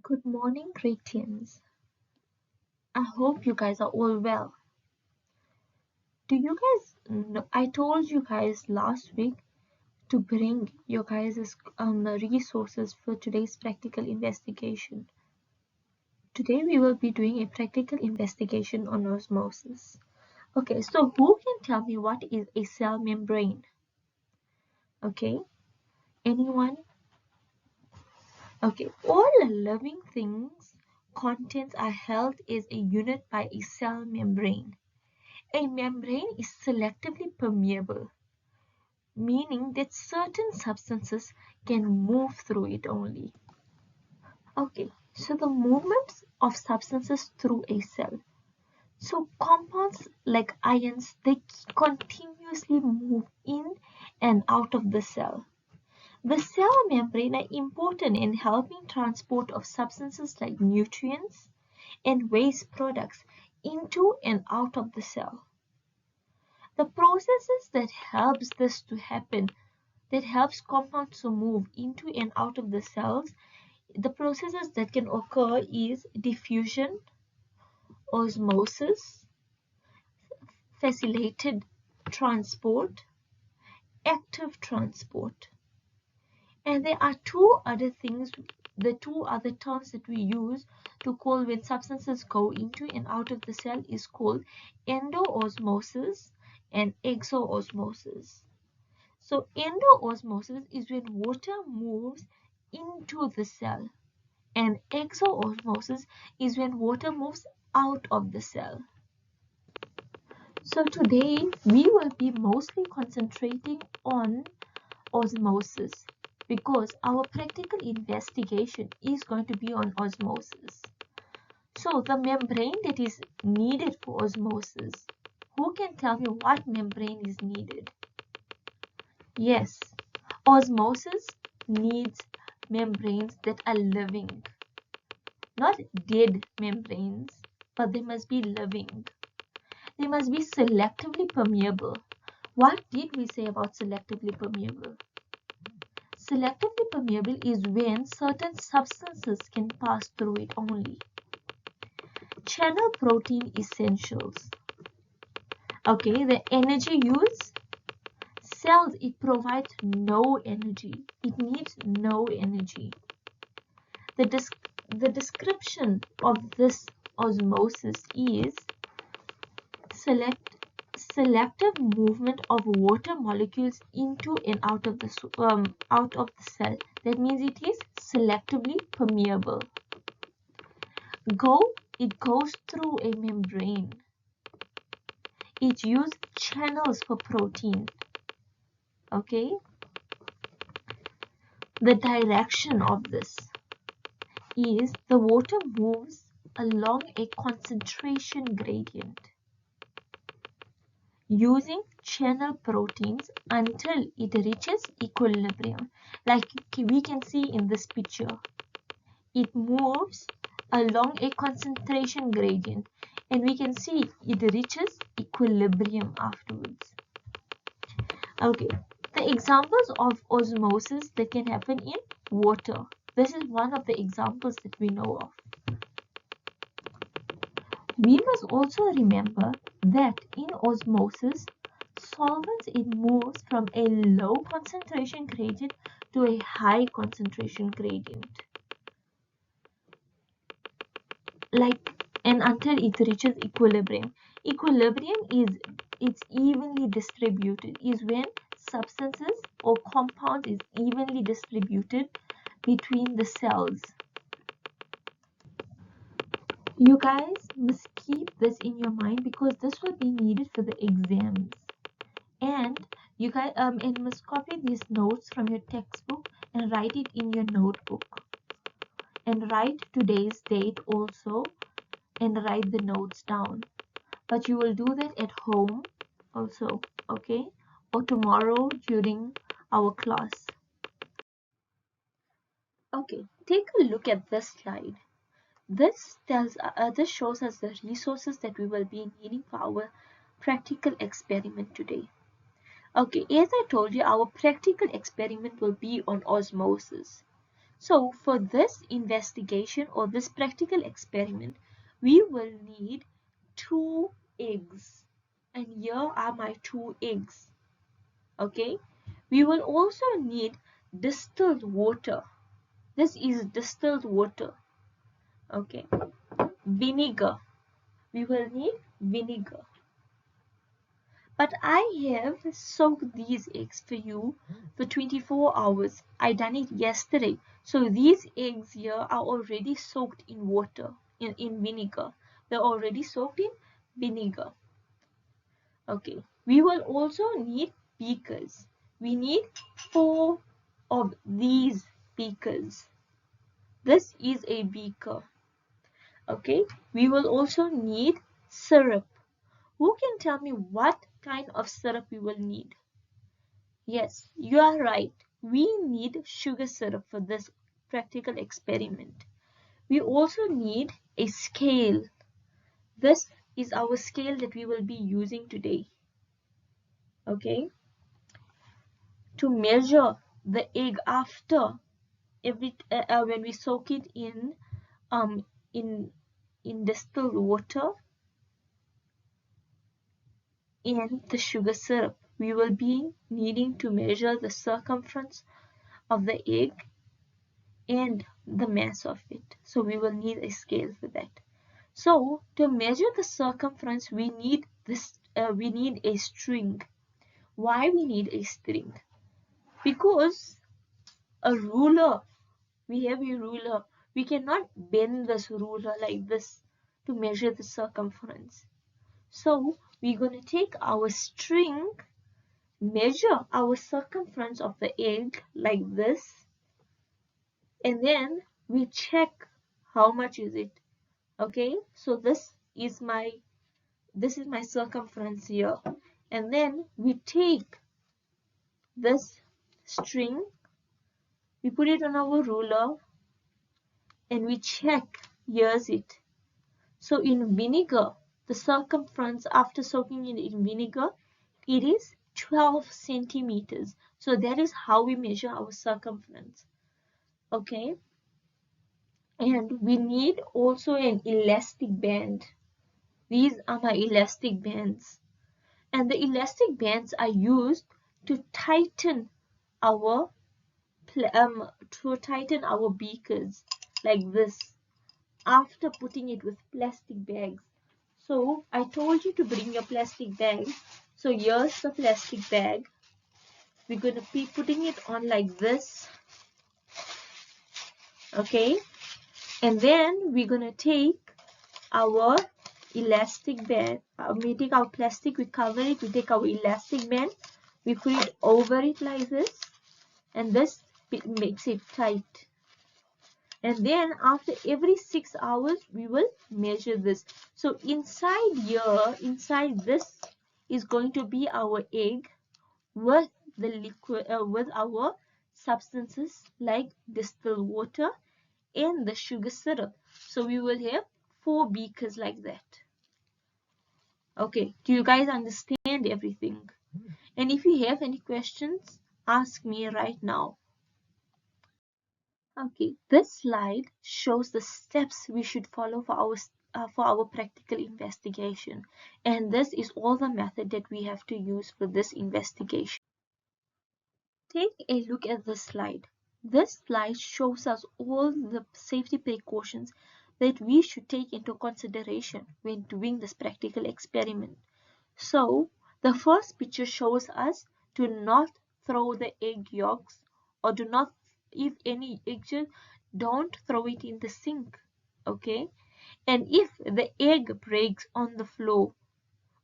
Good morning, greetings. I hope you guys are all well. Do you guys know? I told you guys last week to bring your guys' resources for today's practical investigation. Today we will be doing a practical investigation on osmosis. Okay, so who can tell me what is a cell membrane? Okay, anyone? Okay, all living things' contents are held as a unit by a cell membrane. A membrane is selectively permeable, meaning that certain substances can move through it only. Okay, so the movements of substances through a cell. So compounds like ions, they continuously move in and out of the cell. The cell membrane are important in helping transport of substances like nutrients and waste products into and out of the cell. The processes that helps this to happen, that helps compounds to move into and out of the cells, the processes that can occur is diffusion, osmosis, facilitated transport, active transport. And there are two other things, the two other terms that we use to call when substances go into and out of the cell is called endoosmosis and exoosmosis. So endoosmosis is when water moves into the cell, and exoosmosis is when water moves out of the cell. So today we will be mostly concentrating on osmosis because our practical investigation is going to be on osmosis. So the membrane that is needed for osmosis, who can tell me what membrane is needed? Yes, osmosis needs membranes that are living, not dead membranes, but they must be living. They must be selectively permeable. What did we say about selectively permeable? Selectively permeable is when certain substances can pass through it only. Channel protein essentials. Okay, the energy use. Cells, it provides no energy. It needs no energy. The description of this osmosis is selective movement of water molecules into and out of the cell. That means it is selectively permeable. It goes through a membrane. It uses channels for protein. Okay. The direction of this is the water moves along a concentration gradient using channel proteins until it reaches equilibrium. Like we can see in this picture, it moves along a concentration gradient and we can see it reaches equilibrium afterwards. Okay, the examples of osmosis that can happen in water. This is one of the examples that we know of. We must also remember that in osmosis, solvents, it moves from a low concentration gradient to a high concentration gradient. And until it reaches equilibrium. Equilibrium is it's evenly distributed, is when substances or compounds is evenly distributed between the cells. You guys must keep this in your mind because this will be needed for the exams. And you guys and must copy these notes from your textbook and write it in your notebook. And write today's date also and write the notes down. But you will do that at home also, okay? Or tomorrow during our class. Okay, take a look at this slide. This shows us the resources that we will be needing for our practical experiment today. Okay, as I told you, our practical experiment will be on osmosis. So for this investigation or this practical experiment, we will need 2 eggs. And here are my 2 eggs. Okay. We will also need distilled water. This is distilled water. Okay. Vinegar. We will need vinegar. But I have soaked these eggs for you for 24 hours. I done it yesterday. So these eggs here are already soaked in water, in vinegar. They're already soaked in vinegar. Okay. We will also need beakers. We need 4 of these beakers. This is a beaker. Okay. We will also need syrup. Who can tell me what kind of syrup we will need? Yes, you are right. We need sugar syrup for this practical experiment. We also need a scale. This is our scale that we will be using today. Okay, to measure the egg after when we soak it um in in distilled water and the sugar syrup. We will be needing to measure the circumference of the egg and the mass of it. So we will need a scale for that. So to measure the circumference, we need we need a string. Why we need a string? Because a ruler, we have a ruler. We cannot bend this ruler like this to measure the circumference. So we're going to take our string, measure our circumference of the egg like this, and then we check how much is it. Okay, so this is my circumference here, and then we take this string, we put it on our ruler, and we check. Here's it. So in vinegar, the circumference after soaking it in vinegar, it is 12 centimeters. So that is how we measure our circumference. Okay, and we need also an elastic band. These are my elastic bands. And the elastic bands are used to tighten our beakers like this after putting it with plastic bags. So I told you to bring your plastic bag. So here's the plastic bag. We're going to be putting it on like this. Okay. And then we're going to take our elastic band. We take our plastic, we cover it, we take our elastic band, we put it over it like this, and this makes it tight. And then after every 6 hours, we will measure this. So inside here, inside this is going to be our egg with the liquid, with our substances like distilled water and the sugar syrup. So we will have 4 beakers like that. Okay, do you guys understand everything? And if you have any questions, ask me right now. Okay, this slide shows the steps we should follow for our practical investigation. And this is all the method that we have to use for this investigation. Take a look at this slide. This slide shows us all the safety precautions that we should take into consideration when doing this practical experiment. So the first picture shows us to not throw the egg yolks, or do not, if any egg, don't throw it in the sink. Okay, and if the egg breaks on the floor,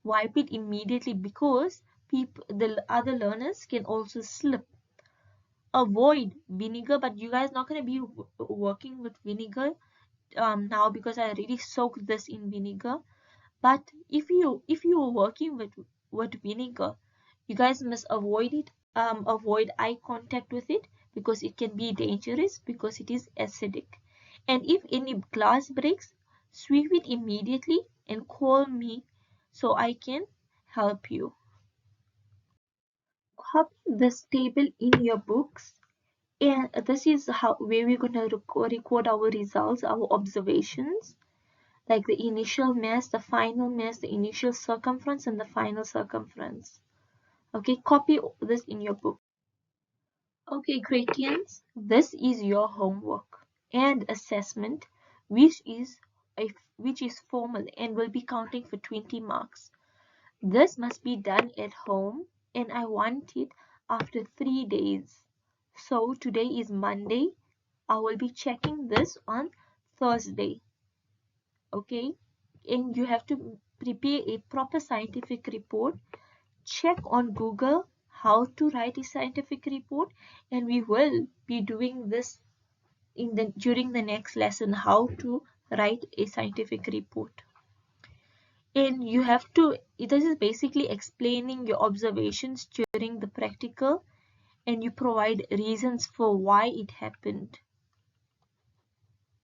wipe it immediately, because the other learners can also slip. Avoid vinegar, but you guys not going to be working with vinegar now, because I already soaked this in vinegar. But if you are working with vinegar, you guys must avoid it. Avoid eye contact with it, because it can be dangerous, because it is acidic. And if any glass breaks, sweep it immediately and call me so I can help you. Copy this table in your books And this is where we're going to record our results, our observations, like the initial mass, the final mass, the initial circumference, and the final circumference. Okay, copy this in your book. Okay, Gradients, this is your homework and assessment, which is formal and will be counting for 20 marks. This must be done at home, and I want it after 3 days. So today is Monday. I will be checking this on Thursday. Okay, and you have to prepare a proper scientific report. Check on Google how to write a scientific report, and we will be doing this during the next lesson, how to write a scientific report. And you have to, this is basically explaining your observations during the practical, and you provide reasons for why it happened.